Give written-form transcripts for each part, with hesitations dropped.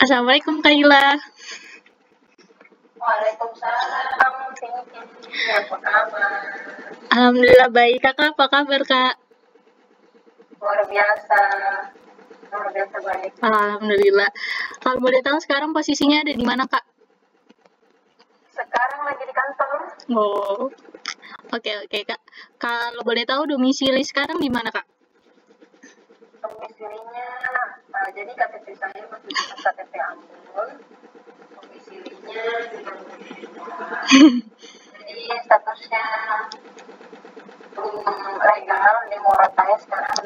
Assalamualaikum Kak Ila. Waalaikumsalam, apa kabar? Alhamdulillah baik. Kakak apa kabar Kak? Luar biasa baik. Alhamdulillah. Kalau boleh tahu sekarang posisinya ada di mana Kak? Sekarang lagi di kantor. Oh, oke Kak. Kalau boleh tahu domisili sekarang di mana Kak? Domisilinya, jadi KTP saya masih tetap KTP Ambon. Domisilinya di jadi statusnya belum legal di Morotai, sekarang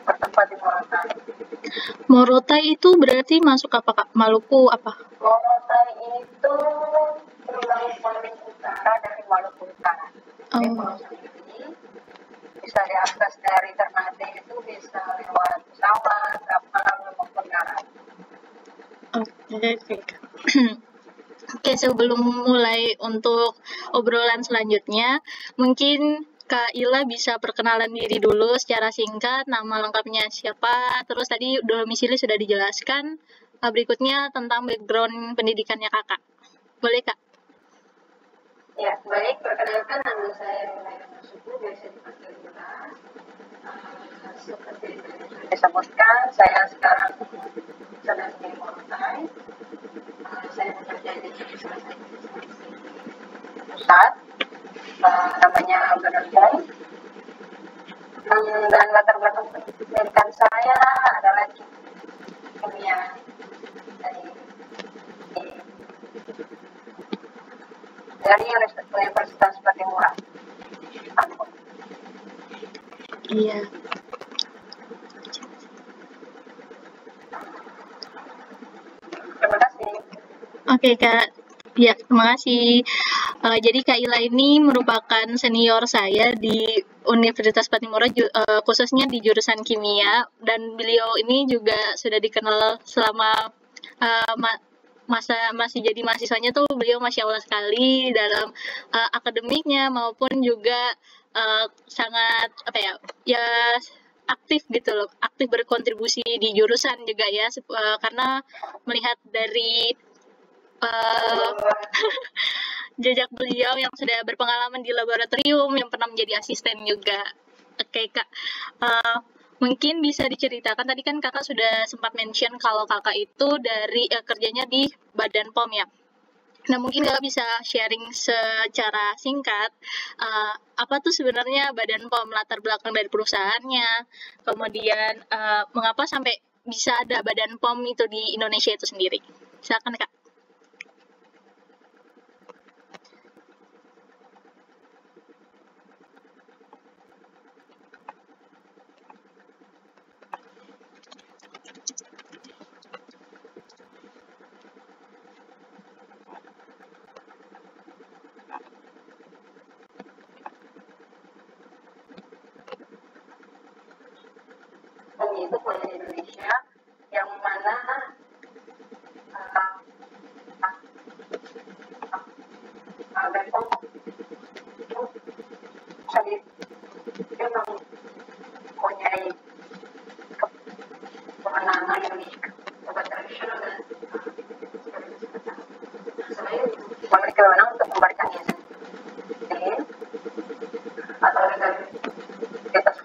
bertempat di Morotai. Morotai itu berarti masuk apa Kak? Maluku apa? Morotai itu pulau paling utara dari Maluku Utara. Di pulau sendiri bisa diakses dari Ternate, itu bisa lewat pesawat, kapal, maupun darat. Oke. Oke, sebelum mulai untuk obrolan selanjutnya, mungkin Kak Ila bisa perkenalan diri dulu secara singkat, nama lengkapnya siapa, terus tadi domisili sudah dijelaskan, berikutnya tentang background pendidikannya Kakak. Boleh Kak? Ya, baik. Perkenalkan, nama saya Rulaina Marsuku, biasa dipanggil Lula. Seperti disebutkan, saya sekarang sedang di Morotai. Saya bekerja di salah satu instansi pusat, namanya Benerjai. Dan latar belakang pendidikan saya adalah kimia dari Universitas Patimura. Iya. Terima kasih. Oke Kak, ya terima kasih. Jadi Kak Ila ini merupakan senior saya di Universitas Patimura, khususnya di jurusan kimia, dan beliau ini juga sudah dikenal selama masa masih jadi mahasiswanya tuh beliau Masya Allah sekali dalam akademiknya maupun juga sangat aktif gitu loh, aktif berkontribusi di jurusan juga ya, karena melihat dari jejak beliau yang sudah berpengalaman di laboratorium, yang pernah menjadi asisten juga. Oke Kak, mungkin bisa diceritakan, tadi kan Kakak sudah sempat mention kalau Kakak itu dari kerjanya di Badan POM ya. Nah, mungkin Kakak bisa sharing secara singkat, apa tuh sebenarnya Badan POM, latar belakang dari perusahaannya, kemudian mengapa sampai bisa ada Badan POM itu di Indonesia itu sendiri. Silakan Kak. Itu kuliah di Indonesia, yang mana Bepom dia mempunyai kewenangan yang obat tradisional dan selain memiliki kewenangan untuk memberikan izin atau legalitas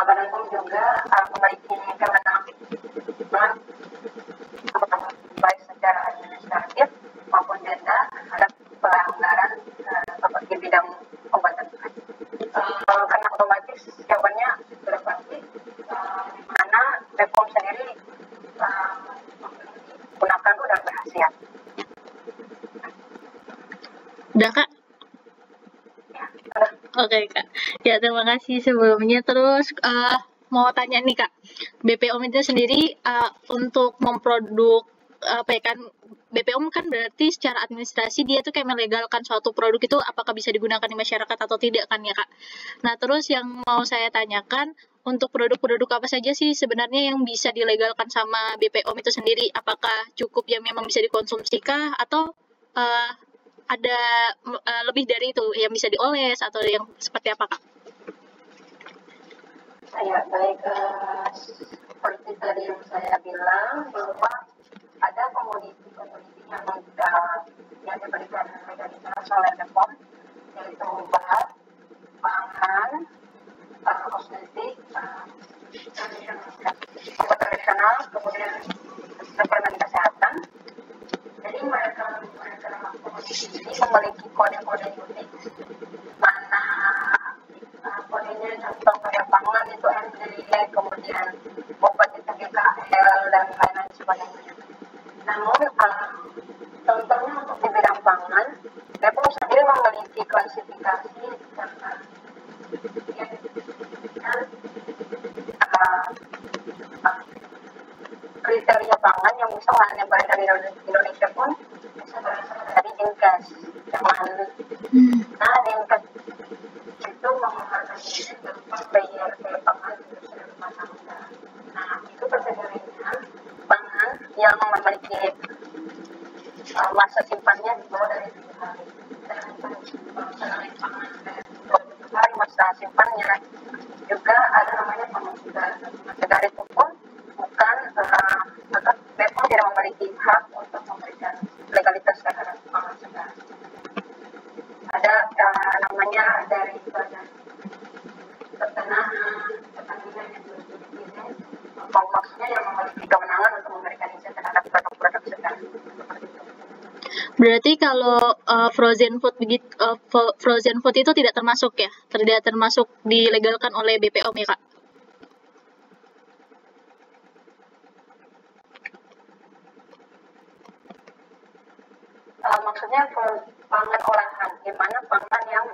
Badan POM juga memiliki kewenangan baik secara administratif maupun denda terhadap pelanggaran seperti bidang obat-obatan. Karena otomatis jawabannya sudah pasti, mana Bepom sendiri menggunakan udang berkhasiat. Udah Kak? Oke Kak, ya terima kasih sebelumnya. Terus mau tanya nih Kak, BPOM itu sendiri untuk memproduk BPOM kan berarti secara administrasi dia tuh kayak melegalkan suatu produk itu apakah bisa digunakan di masyarakat atau tidak kan ya Kak. Nah terus yang mau saya tanyakan, untuk produk-produk apa saja sih sebenarnya yang bisa dilegalkan sama BPOM itu sendiri? Apakah cukup yang memang bisa dikonsumsi kah atau ada lebih dari itu yang bisa dioles atau yang seperti apa, Kak? Ya, baik. Seperti tadi yang saya bilang bahwa ada komoditi-komoditi yang diberikan legalitas oleh BPOM, yaitu obat, pangan, kosmetik, obat tradisional, kemudian suplemen kesehatan. Jadi mereka komoditi ini memiliki kode-kode unik, mana kodenya contoh kayak pangan itu NDI, kemudian obat itu GKL dan lain-lain sebagainya. Namun contohnya untuk di bidang pangan, BPOM sendiri memiliki klasifikasi kriteria pangan yang misalnya yang beredar di Indonesia pun bisa berasal dari Dinkes. Nah, Dinkes itu menghargai berupa BIRT pangan industri rumah tangga. Nah, itu kategorinya pangan yang memiliki masa simpannya di bawah dari 7 hari. Dan selain pangan dari 20 hari masa simpannya, juga ada namanya pangan segar. Segar itu pun bukan BPOM tidak memiliki hak untuk memberikan legalitas terhadap pangan segar. Ada namanya dari Badan Pertanian yang diizin, maksudnya yang memiliki kewenangan untuk memberikan izin terhadap produk-produk segar. Berarti kalau frozen food itu tidak termasuk ya, tidak termasuk dilegalkan oleh BPOM ya, Kak? Maksudnya pangan olahan, gimana pangan yang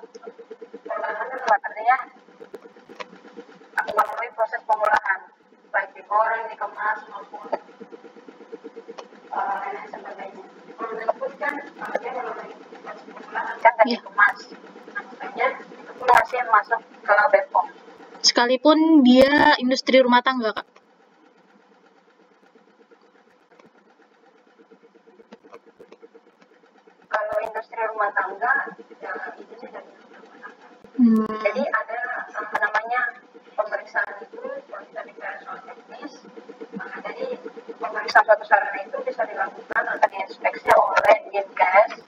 olahan itu artinya melalui proses pengolahan, baik digoreng, dikemas maupun dan sebagainya. Frozen food kan dia melalui proses pengolahan kan dan dikemas, makanya itu pun masih masuk ke BPOM. Sekalipun dia industri rumah tangga, Kak? Kalau industri rumah tangga, ya izinnya dari rumah tangga. Jadi ada namanya pemeriksaan itu, kalau kita bicara soal teknis, jadi pemeriksaan suatu sarana itu bisa dilakukan atau diinspeksi oleh Dinkes,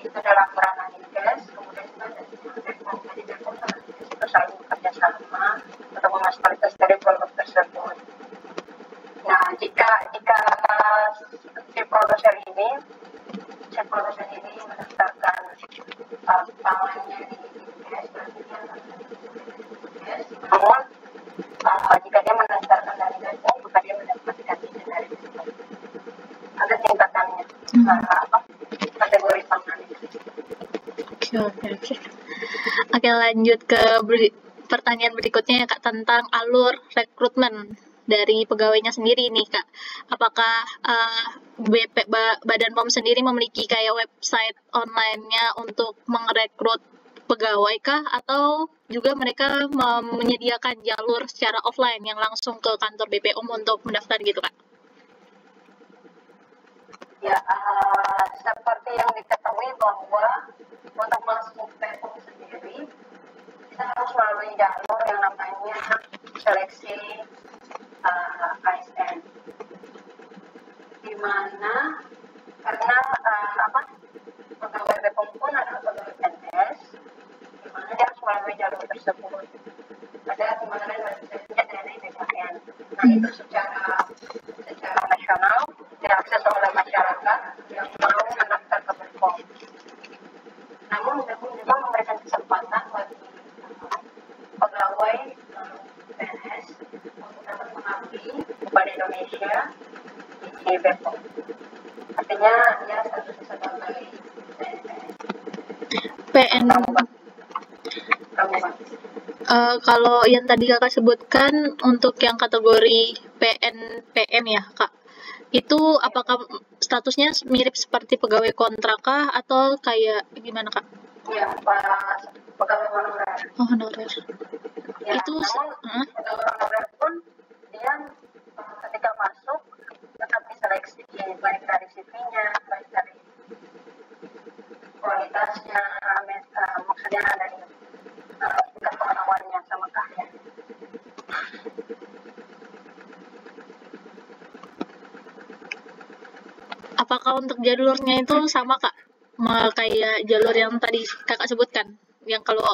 itu dalam ranah Dinkes, kemudian juga dari BPOM, jadi BPOM sama Dinkes itu saling bekerja sama untuk menguji kualitas dari produk tersebut. Nah, jika si produsen ini mendaftarkan pangannya di Dinkes, berarti dia akan Dinkes. Namun jika dia mendaftarkan dari BPOM, maka dia mendapatkan izin dari BPOM. Ada tingkatannya, kategori pangan. Oke, lanjut ke pertanyaan berikutnya ya, Kak, tentang alur rekrutmen dari pegawainya sendiri nih, Kak. Apakah Badan POM sendiri memiliki kayak website online-nya untuk merekrut pegawai kah, atau juga mereka menyediakan jalur secara offline yang langsung ke kantor BPOM untuk mendaftar gitu, Kak? Ya, seperti yang diketahui bahwa untuk masuk BPOM sendiri kita harus melalui jalur yang namanya seleksi ASN, di mana karena pegawai BPOM pun adalah pegawai PNS, di mana dia harus melalui jalur tersebut. Ada kemarin website-nya dari BKN. Nah, itu secara nasional diakses oleh masyarakat yang mau mendaftar ke BPOM. Namun BPOM juga memberikan kesempatan bagi pegawai PNS untuk dapat mengabdi kepada Indonesia di BPOM. Artinya dia statusnya sebagai PNS. Kalau yang tadi Kakak sebutkan untuk yang kategori PNPM ya, Kak, itu apakah statusnya mirip seperti pegawai kontrak kah atau kayak gimana, Kak? Ya, pegawai honorer. Oh, honorer. Ya, Itu namun pegawai honorer pun dia ketika masuk tetap diseleksi baik dari CV-nya, baik dari kualitasnya, maksudnya dari tingkat pengetahuannya sama keahlian. Apakah untuk jalurnya itu sama Kak? Kayak jalur yang tadi Kakak sebutkan? Yang kalau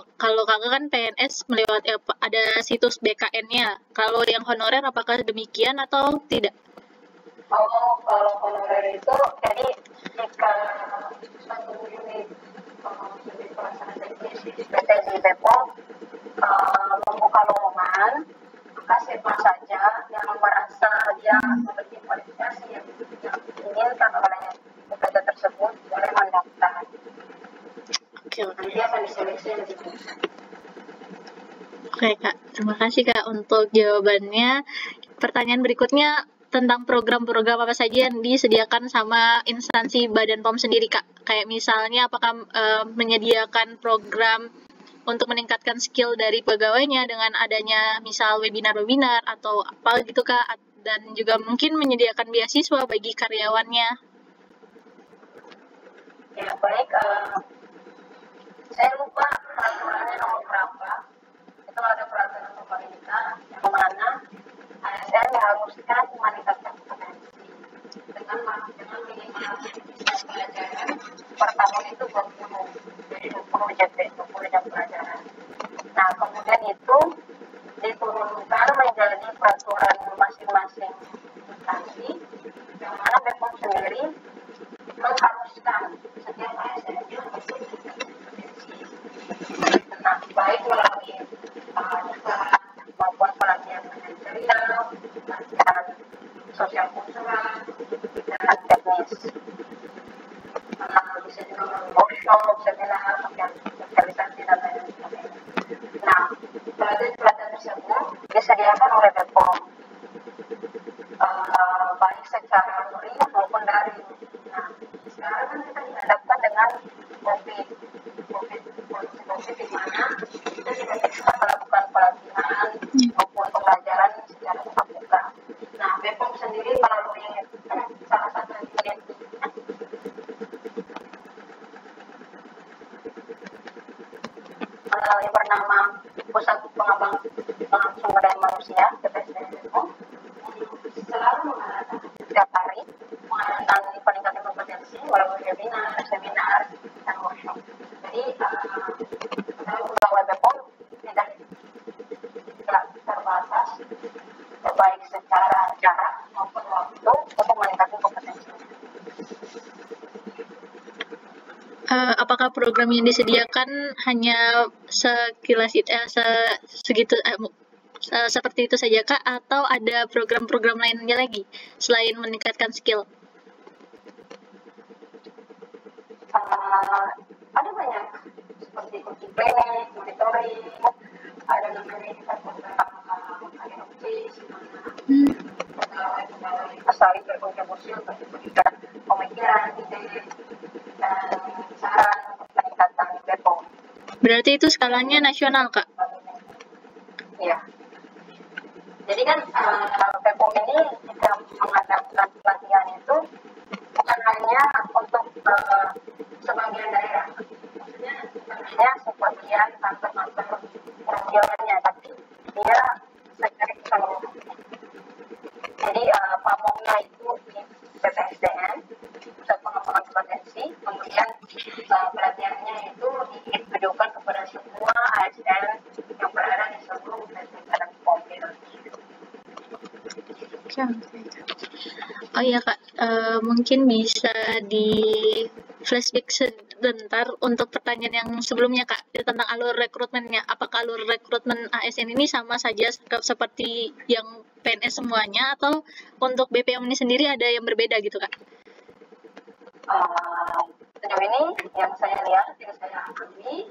Kakak kan PNS melewati ada situs BKN-nya. Kalau yang honorer apakah demikian atau tidak? Oh, kalau honorer itu jadi jika satu unit unit pelaksanaan teknis PT di Depok membuka lowongan, maka siapa saja yang merasa dia memiliki kualifikasi yang diinginkan oleh PT tersebut boleh mendaftar. Oke. Nanti akan diseleksi di situ. Oke Kak, terima kasih Kak untuk jawabannya. Pertanyaan berikutnya tentang program-program apa saja yang disediakan sama instansi Badan POM sendiri Kak. Kayak misalnya apakah menyediakan program untuk meningkatkan skill dari pegawainya dengan adanya misal webinar-webinar atau apa gitu Kak, dan juga mungkin menyediakan beasiswa bagi karyawannya. Ya baik, saya lupa peraturannya nomor berapa. Itu ada peraturan pemerintah yang mana ASN diharuskan meningkatkan kompetensi dengan minimal pelajaran per tahun itu 20, jadi 20 JP, 20 jam pelajaran. Nah, kemudian itu diturunkan menjadi peraturan masing-masing instansi, yang mana BPOM sendiri mengharuskan setiap ASN-nya untuk kompetensi. Nah, baik melalui diklat maupun pelatihan manajerial, pelatihan sosial kultural, dan teknis. Bisa juga melalui workshop, seminar, pelatihan sosialisasi, dan lain sebagainya. Nah, pelatihan tersebut disediakan oleh BPOM, baik secara luring maupun daring. Nah, sekarang kan kita dihadapkan dengan COVID di mana kita tidak bisa melakukan pelatihan maupun pembelajaran secara tatap muka. Nah, BPOM sendiri melalui salah satu unit yang bernama Pusat Pengembangan Sumber Daya Manusia (PPSDM) BPOM selalu mengadakan setiap hari peningkatan kompetensi melalui webinar, seminar, dan workshop. Jadi pegawai BPOM tidak terbatas baik secara jarak maupun waktu untuk meningkatkan kompetensi. Apakah program yang disediakan hanya sekilas segitu seperti itu saja Kak, atau ada program-program lainnya lagi selain meningkatkan skill? Ada banyak seperti coaching training, monitoring, ada namanya kita program IOPS, pegawai saling berkontribusi untuk memberikan pemikiran, ide, dan saran untuk peningkatan BPOM. Berarti itu skalanya nasional Kak? Iya. Jadi kan BPOM ini jika mengadakan pelatihan itu bukan hanya untuk sebagian daerah, maksudnya bukan hanya sebagian kantor-kantor perwakilannya, tapi dia secara keseluruhan. Jadi pamongnya itu di PPSDM, Pusat Pengembangan Kompetensi, kemudian pelatihannya itu ditujukan kepada semua ASN yang berada di seluruh negara POM. Oh iya Kak, mungkin bisa di flashback sebentar untuk pertanyaan yang sebelumnya Kak, tentang alur rekrutmennya. Apakah alur rekrutmen ASN ini sama saja seperti yang PNS semuanya, atau untuk BPOM ini sendiri ada yang berbeda gitu Kak? Sejauh ini yang saya lihat, yang saya amati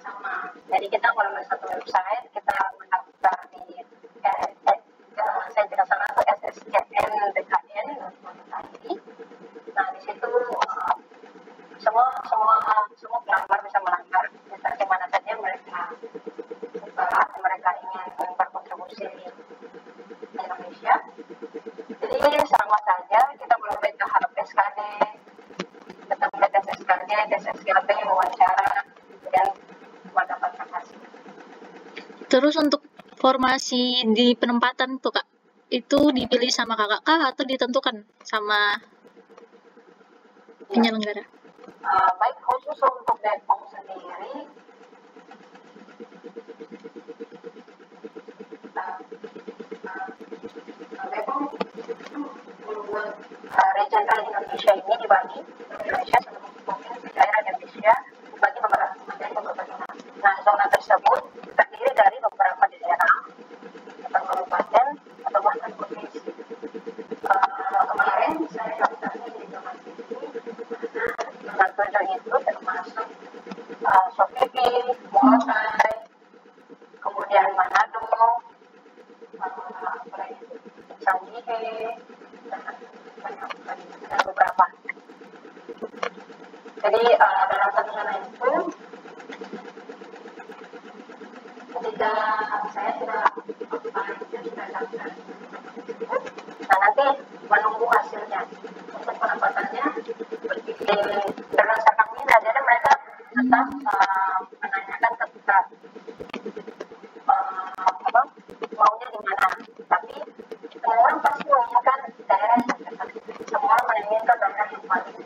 sama. Jadi kita melalui satu website, kita mendaftar di saya tidak salah itu sscnbkn.id. Nah, di situ semua pelamar bisa melamar di mana saja informasi di penempatan tuh Kak, itu dipilih sama kakak kah atau ditentukan sama penyelenggara? Baik khusus untuk Depok sendiri, Depok membuat regional Indonesia ini dibagi Indonesia seluruh provinsi daerah Indonesia dibagi beberapa zona. Nah, zona tersebut terdiri dari beberapa daerah atau kabupaten atau bahkan provinsi. Kemarin saya daftarnya di zona ini, zona 7 itu termasuk Sofipi, Morotai, kemudian Manado, Sangihe, dan beberapa. Jadi dalam satu zona itu, ketika saya sudah daftar, nah nanti menunggu hasilnya untuk penempatannya berdasarkan minat. Jadi mereka tetap menanyakan tentang maunya di mana, tapi semua orang pasti menginginkan daerah yang dekat. Semua orang menginginkan daerah yang paling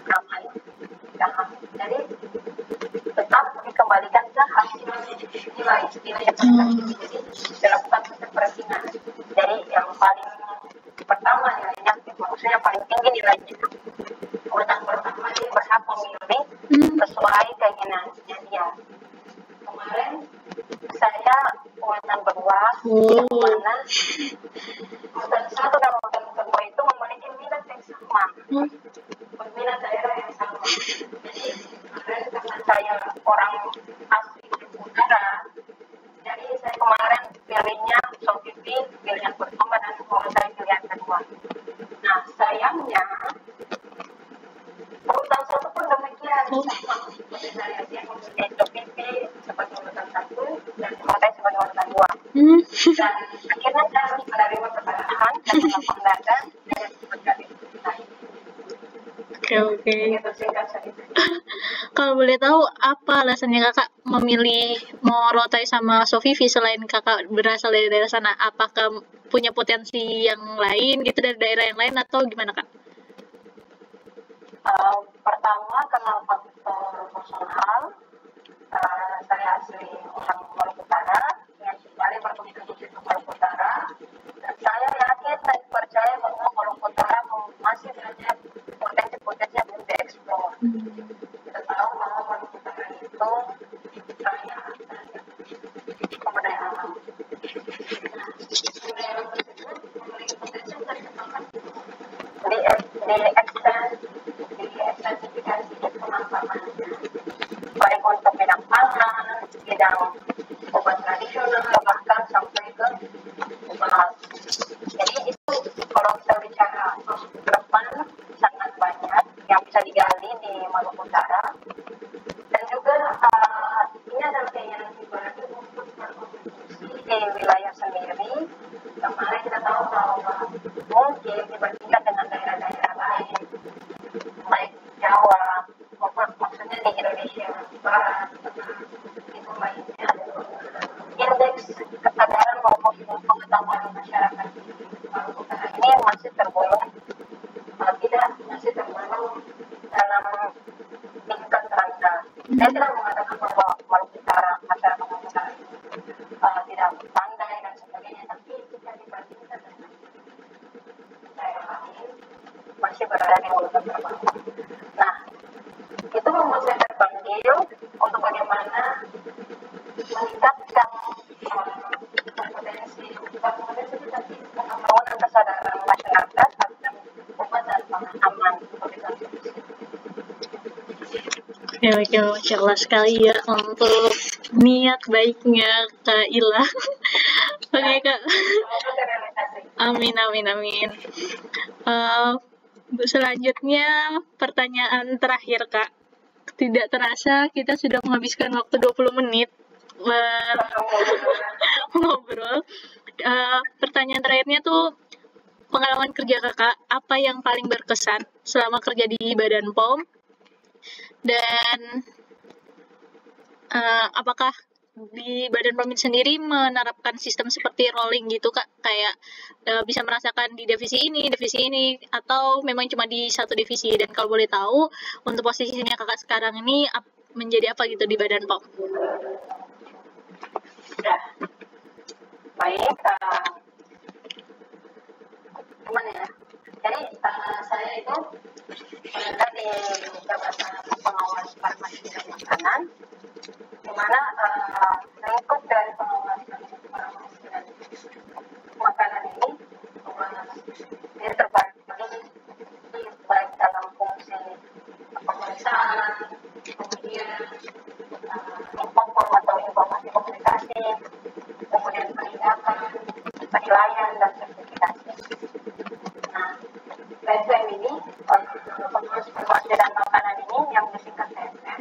ramai. Jadi tetap dikembalikan ke hasil nilai yang jadi dilakukan persepingan. Jadi yang paling pertama nilainya, maksudnya paling tinggi nilainya, urutan pertama dia berhak memilih sesuai keinginannya dia. Kemarin saya urutan kedua, yang mana urutan 1 dan urutan kedua itu memiliki minat yang sama, minat daerah yang sama. Jadi karena saya orang asli utara, jadi saya kemarin pilihnya Sofipi pilihan pertama dan Morotai pilihan kedua. Nah sayangnya urutan 1 pun demikian sama. Saya memilih Sofipi sebagai urutan 1 dan Morotai sebagai urutan 2. Dan akhirnya saya harus menerima kesalahan dan melakukan data dengan berbagai lain. Oke. Kalau boleh tahu apa alasannya kakak memilih Morotai sama Sofipi selain kakak berasal dari daerah sana? Apakah punya potensi yang lain gitu dari daerah yang lain atau gimana kak? Pertama karena faktor personal, saya asli orang Maluku Utara, yang paling berkontribusi ke Maluku Utara, dan saya yakin dan percaya bahwa Maluku Utara masih banyak potensi-potensi yang belum dieksplor. Kita tahu bahwa Maluku Utara itu kaya kebudayaan alam. Kebudayaan alam tersebut memiliki potensi untuk dikembangkan diekstensifikasi pemanfaatannya, baik untuk bidang pangan, bidang obat tradisional, bahkan sampai ke obat. Jadi itu kalau kita bicara ke depan sangat banyak yang bisa digali di Maluku Utara, dan juga ini adalah keinginan pribadi untuk berkontribusi di wilayah sendiri. Kemarin kita tahu bahwa mungkin dibandingkan dengan daerah-daerah lain, baik Jawa, maksudnya di Indonesia Barat, itu lainnya, indeks kesadaran maupun pengetahuan masyarakat di Maluku Utara ini masih tergolong dalam tingkat rendah. Saya tidak mengatakan bahwa Maluku Utara, masyarakat Maluku Utara tidak pandai dan sebagainya, tapi jika dibandingkan dengan daerah lain masih berada di urutan terbawah. Nah, itu membuat saya terpanggil untuk bagaimana meningkatkan kompetensi tapi pengetahuan dan kesadaran masyarakat akan obat dan pangan aman untuk dikonsumsi. Oke, Masya Allah sekali ya untuk niat baiknya Kak Ila. Oke Kak. Amin. Selanjutnya pertanyaan terakhir Kak. Tidak terasa kita sudah menghabiskan waktu 20 menit ngobrol. Pertanyaan terakhirnya tuh pengalaman kerja kakak, apa yang paling berkesan selama kerja di Badan POM, dan apakah di Badan Pom sendiri menerapkan sistem seperti rolling gitu Kak, kayak bisa merasakan di divisi ini, atau memang cuma di satu divisi? Dan kalau boleh tahu, untuk posisinya Kakak sekarang ini menjadi apa gitu di Badan Pom? Sudah. Baik, gimana ya? Jadi saya itu berada di jabatan pengawas farmasi dan makanan, di mana lingkup dari pengawasan farmasi dan makanan ini dia terbagi baik dalam fungsi pemeriksaan, kemudian inform atau informasi komunikasi, kemudian penindakan, penilaian dan sertifikasi. Nah, PSM ini, pengawas farmasi dan makanan ini yang disingkat PSM,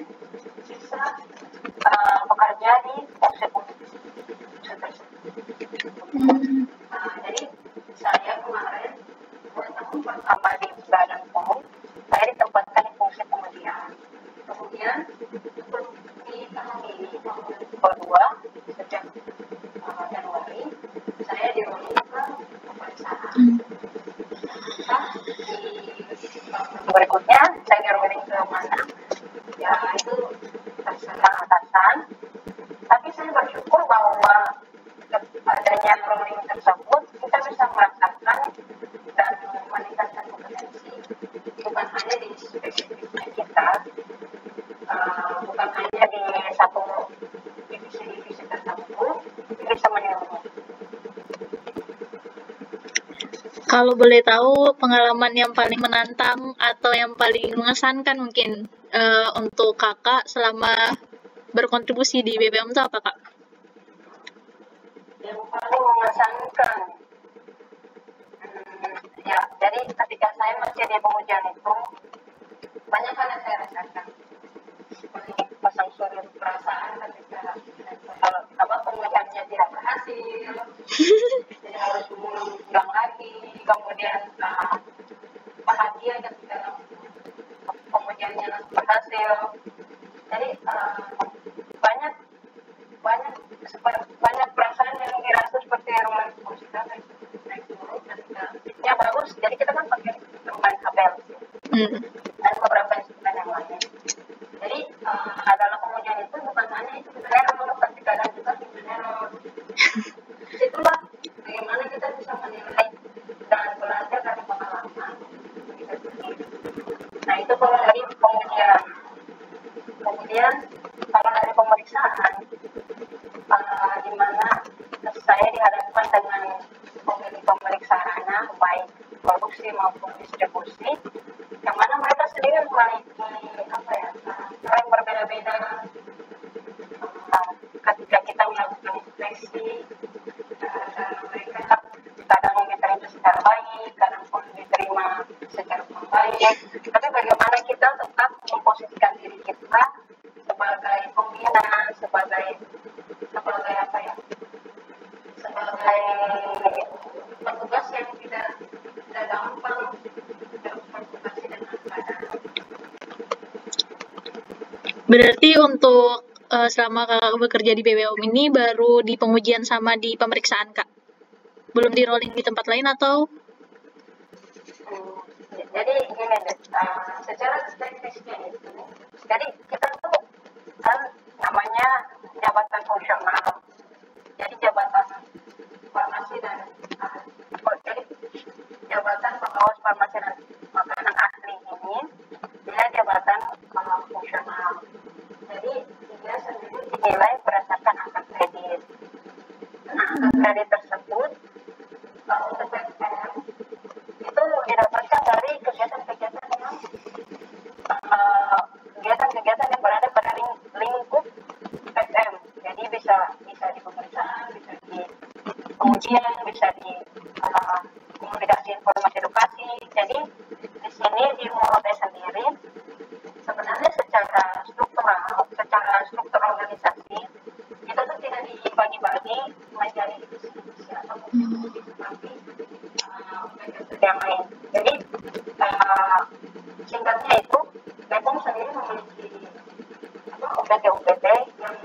bisa bekerja di fungsi tersebut. Jadi saya kemarin 2 tahun pertama di Badan POM, saya ditempatkan di fungsi pengujian. Kemudian di tahun ini, tahun 2022, sejak Januari, saya dirolling ke pemeriksaan. Berikutnya saya dirolling ke mana? Ya itu terserah atasan. Tapi saya bersyukur bahwa adanya rolling tersebut kita bisa merasakan dan meningkatkan kompetensi bukan hanya di spesifiknya kita, bukan hanya di satu divisi-divisi tertentu, bisa menyeluruh. Kalau boleh tahu pengalaman yang paling menantang atau yang paling mengesankan mungkin untuk Kakak selama berkontribusi di BPOM itu apa Kak? Yang paling mengesankan, ya jadi ketika saya masih di pengujian itu banyak hal yang saya rasakan, seperti pasang surut perasaan ketika pengujiannya tidak berhasil, jadi harus ulang lagi, kemudian bahagia ketika pengujiannya berhasil. Jadi banyak perasaan yang dirasa seperti roller coaster, naik turun ketika ya bagus. Jadi kita kan pakai permain kabel dan beberapa instrumen yang lain. Jadi adalah pengujian itu bukan hanya itu error, tapi kadang juga error. Itulah bagaimana kita bisa menilai dan belajar dari pengalaman. Nah itu kalau dari pengujian. Kemudian kalau dari pemeriksaan, di mana saya dihadapkan dengan pemilik sarana baik produksi maupun distribusi, yang mana mereka sendiri memiliki cara yang berbeda-beda. Ketika kita melakukan inspeksi, mereka kadang diterima secara baik, kadang pun diterima secara kurang baik. Tapi bagaimana kita tetap memposisikan diri kita sebagai pembina, sebagai petugas yang tidak gampang berkomunikasi dengan keadaan. Berarti untuk selama Kakak bekerja di BPOM ini baru di pengujian sama di pemeriksaan Kak? Belum di rolling di tempat lain atau? Jadi gini deh, secara teknisnya itu, jadi kita tuh kan namanya jabatan fungsional. Jadi jabatan farmasi dan jadi jabatan pengawas farmasi dan makanan ahli ini dia jabatan fungsional. Jadi dia sendiri dinilai berdasarkan angka kredit. Nah, angka kredit tersebut untuk PSM itu didapatkan dari kegiatan-kegiatan yang berada pada lingkup PSM. Jadi bisa di pemeriksaan, bisa di pengujian, bisa di komunikasi informasi edukasi. Jadi di sini di Morotai sendiri sebenarnya secara struktur organisasi kita tuh tidak dibagi-bagi menjadi divisi-divisi atau seperti yang lain. Jadi singkatnya itu BPOM sendiri memiliki UPT yang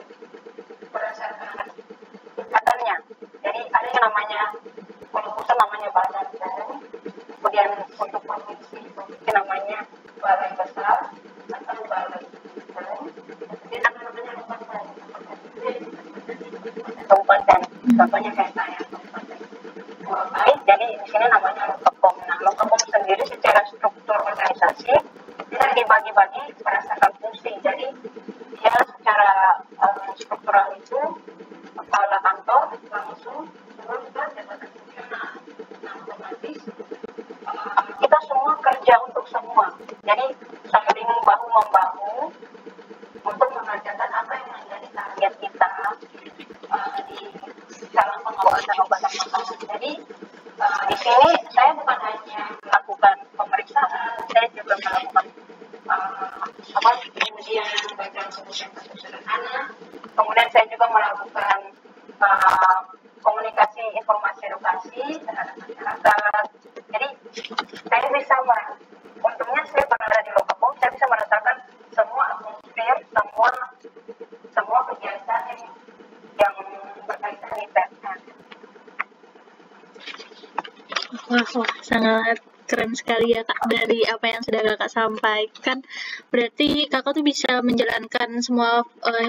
berdasarkan namanya, kalau pusat namanya badan, kemudian untuk provinsi itu namanya balai besar atau balai, jadi namanya kabupaten, contohnya kayak saya kabupaten. Jadi di sini namanya Lokapom. Nah, Lokapom sendiri secara struktur organisasi dia dibagi-bagi berdasarkan fungsi. Jadi dia secara struktural itu kepala kantor langsung turun ke jabatan fungsional. Nah, otomatis kita semua kerja untuk semua. Jadi saling bahu membahu untuk mengerjakan apa yang menjadi target kita di dalam pengawasan obat makanan. Jadi di sini saya bukan hanya melakukan pemeriksaan, saya juga melakukan kemudian baca kemudian kasus sederhana, kemudian saya juga melakukan komunikasi informasi edukasi terhadap masyarakat. Jadi saya bisa untungnya saya berada di Lokapom, saya bisa merasakan semua atmosfer, semua kegiatan yang berkaitan di PSN. Wah, sangat keren sekali ya Kak, dari apa yang sudah Kakak sampaikan. Berarti Kakak tuh bisa menjalankan semua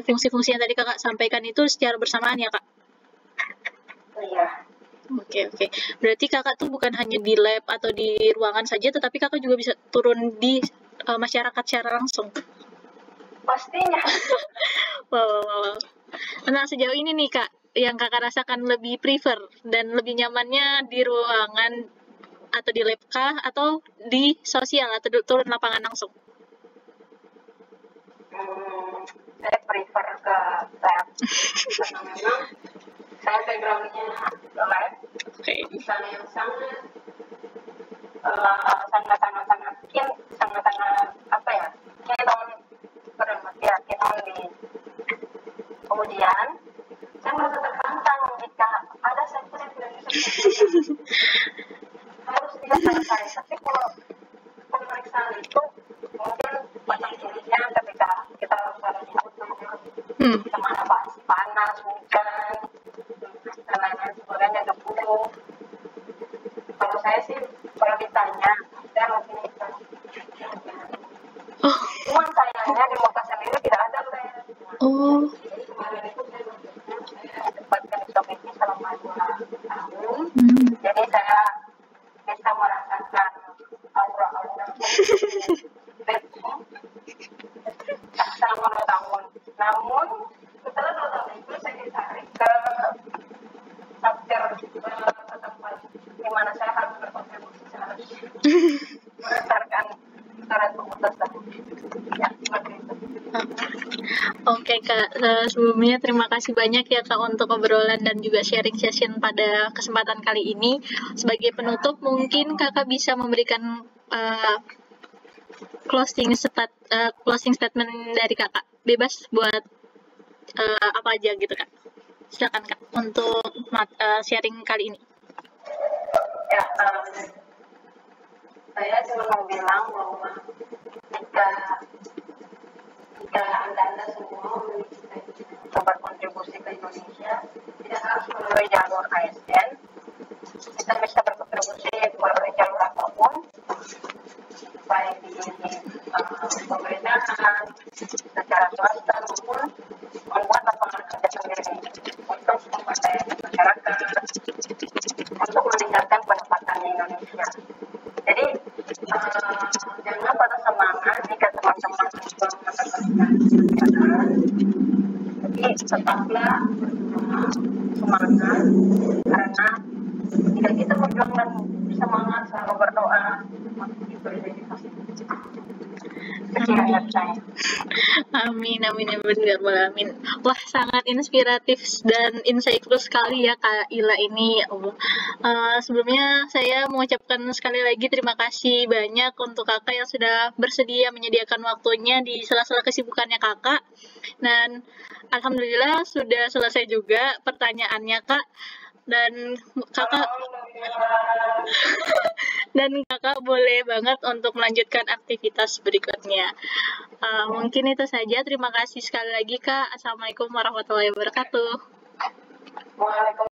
fungsi-fungsi yang tadi Kakak sampaikan itu secara bersamaan ya Kak? Iya. Oke. Berarti Kakak tuh bukan hanya di lab atau di ruangan saja, tetapi Kakak juga bisa turun di masyarakat secara langsung. Pastinya. Wow. Nah, sejauh ini nih Kak, yang Kakak rasakan lebih prefer dan lebih nyamannya di ruangan atau di lab kah, atau di sosial atau turun lapangan langsung? Saya prefer ke lab karena memang saya backgroundnya lab. Misalnya yang sangat apa ya, kita di kemudian saya merasa tertantang jika ada sektor yang tidak bisa harus tidak selesai. Tapi kalau pemeriksaan itu mungkin banyak jenisnya ketika kita harus ada di kemana panas, hujan, dan lain-lain sebagainya, debu. Kalau saya sih kalau ditanya saya lebih cuma sayangnya di Mekah sendiri tidak ada lab. Jadi kemarin itu saya tempatkan di Shopee selama 2 tahun. Jadi saya bisa merasakan aura-aura selama 2 tahun. Namun setelah 2 tahun itu saya ditarik ke tempat di mana saya harus berkontribusi seharusnya berdasarkan surat keputusan. Ya, seperti itu. Oke Kak, sebelumnya terima kasih banyak ya Kak untuk obrolan dan juga sharing session pada kesempatan kali ini. Sebagai penutup, mungkin Kakak bisa memberikan closing statement dari Kakak. Bebas buat apa aja gitu Kak. Silakan Kak untuk sharing kali ini. Ya, saya cuma mau bilang bahwa jika anda semua berkontribusi ke Indonesia, tidak harus melalui jalur ASN. Kita bisa berkontribusi melalui jalur apapun, baik di pemerintahan, secara swasta maupun membuat lapangan kerja sendiri untuk memperdayakan masyarakat, untuk meningkatkan pendapatan Indonesia. Jadi jangan patah semangat jika teman-teman mendapatkan kegiatan. Jadi tetaplah semangat, karena jika kita berjuang dan semangat selalu berdoa, itu pasti. Amin ya benar. Wah, sangat inspiratif dan insightful sekali ya Kak Ila ini. Sebelumnya saya mengucapkan sekali lagi terima kasih banyak untuk Kakak yang sudah bersedia menyediakan waktunya di sela-sela kesibukannya Kakak. Dan alhamdulillah sudah selesai juga pertanyaannya Kak. Dan Kakak boleh banget untuk melanjutkan aktivitas berikutnya. Mungkin itu saja. Terima kasih sekali lagi Kak. Assalamualaikum warahmatullahi wabarakatuh. Waalaikumsalam.